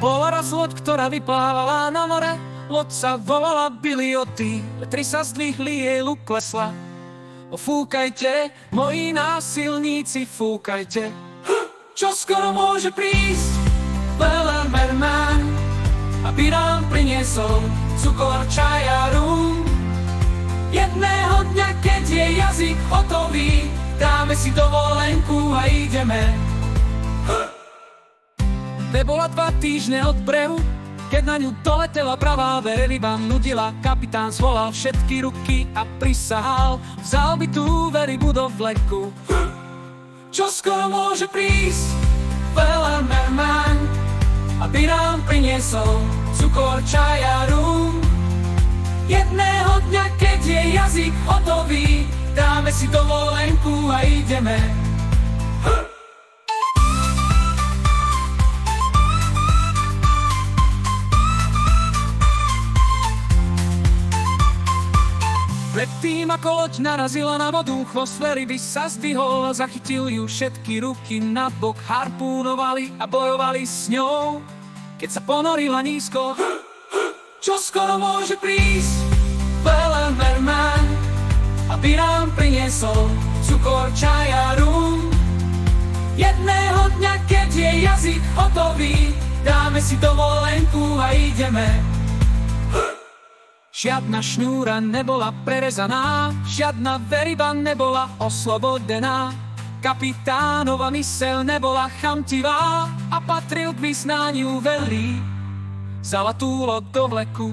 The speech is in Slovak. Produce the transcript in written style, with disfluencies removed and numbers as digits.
Bola raz loď, ktorá vyplávala na more. Loď sa volala Bilioty, vetri sa zdvihli, jej luk klesla. Fúkajte, moji násilníci, fúkajte. Čo skoro môže prísť Bellerman, aby nám priniesol cukor, čaj a rum. Jedného dňa, keď je jazyk hotový, dáme si dovolenku a ideme. Nebola 2 týždne od brehu, keď na ňu doletela pravá veľryba nudila. Kapitán zvolal všetky ruky a prisahal, vzal by tú veľrybu do vleku. Čo skoro môže prísť Bellerman, aby nám priniesol cukor, čaj a rum. Jedného dňa, keď je jazyk hotový, dáme si dovolenku a ideme. Predtým ako loď narazila na vodu, chvost veľryby sa zdvihol a zachytil ju. Všetky ruky na bok harpúnovali a bojovali s ňou, keď sa ponorila nízko. Čo skoro môže prísť Bellerman, aby nám priniesol cukor, čaj a rum. Jedného dňa, keď je jazyk hotový, dáme si dovolenku a ideme. Žiadna šnúra nebola prerezaná, žiadna veľryba nebola oslobodená. Kapitánova myseľ nebola chamtivá a patril k vyznaniu veľrýb. Vzala tú loď do vleku.